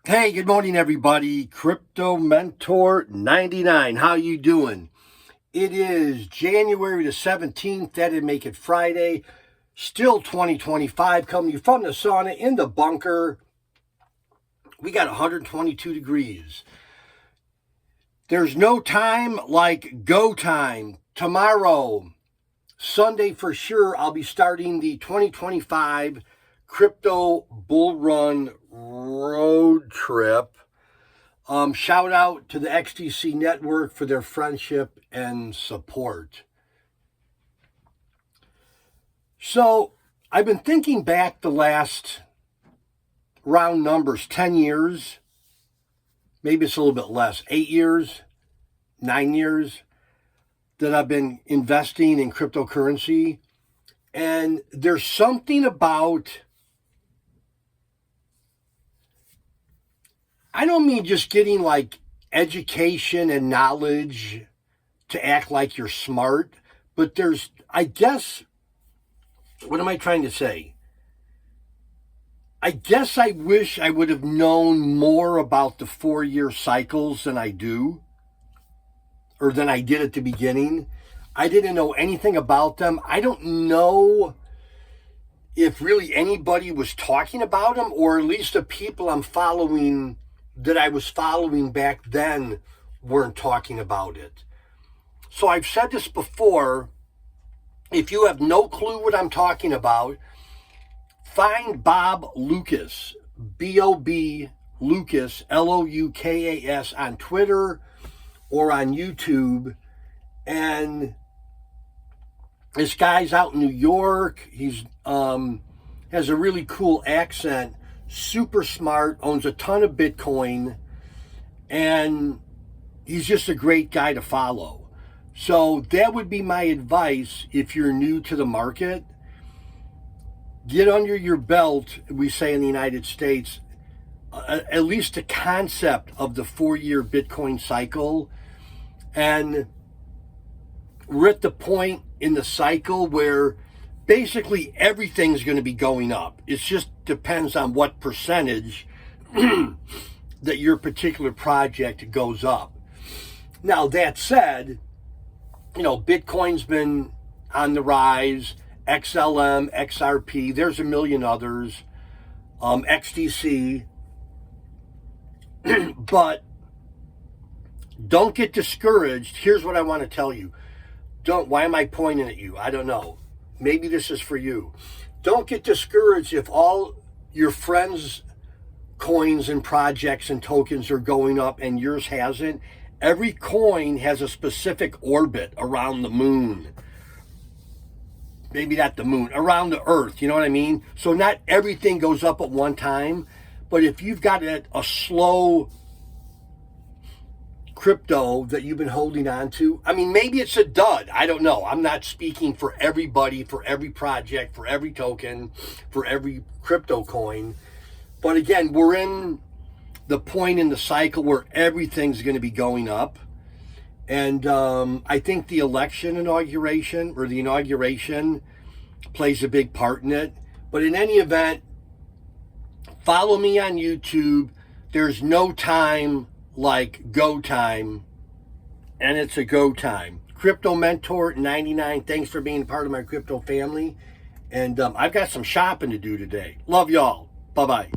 Hey, good morning, everybody. Crypto Mentor 99. How you doing? It is January the 17th. That'd make it Friday. Still 2025. Coming from the sauna in the bunker. We got 122 degrees. There's no time like go time. Tomorrow, Sunday for sure, I'll be starting the 2025 Crypto Bull Run road trip. Shout out to the XTC Network for their friendship and support. So I've been thinking back the last round numbers, 10 years, maybe it's a little bit less, 8 years, 9 years that I've been investing in cryptocurrency. And there's something about, I don't mean just getting like education and knowledge to act like you're smart, but there's, I guess, what am I trying to say? I guess I wish I would have known more about the 4-year cycles than I do, or than I did at the beginning. I didn't know anything about them. I don't know if really anybody was talking about them, or at least the people I'm following that I was following back then weren't talking about it. So I've said this before, if you have no clue what I'm talking about, find Bob Lucas, B-O-B Lucas, L-O-U-K-A-S on Twitter or on YouTube. And this guy's out in New York. He's has a really cool accent, super smart, owns a ton of Bitcoin, and he's just a great guy to follow. So that would be my advice if you're new to the market. Get under your belt, we say in the United States, at least the concept of the 4-year Bitcoin cycle. And we're at the point in the cycle where basically everything's going to be going up. It just depends on what percentage that your particular project goes up. Now, that said, Bitcoin's been on the rise, XLM, XRP, there's a million others, XDC, but don't get discouraged. Here's what I want to tell you. Why am I pointing at you? I don't know. Maybe this is for you. Don't get discouraged if all your friends' coins and projects and tokens are going up and yours hasn't. Every coin has a specific orbit around the moon. Maybe not the moon, around the earth, you know what I mean? So not everything goes up at one time, but if you've got a slow crypto that you've been holding on to, I mean, maybe it's a dud. I don't know. I'm not speaking for everybody, for every project, for every token, for every crypto coin. But again, we're in the point in the cycle where everything's going to be going up. And I think the inauguration plays a big part in it. But in any event, follow me on YouTube. There's no time like go time, and it's a go time. Crypto Mentor 99. Thanks for being part of my crypto family. And I've got some shopping to do today. Love y'all. Bye-bye.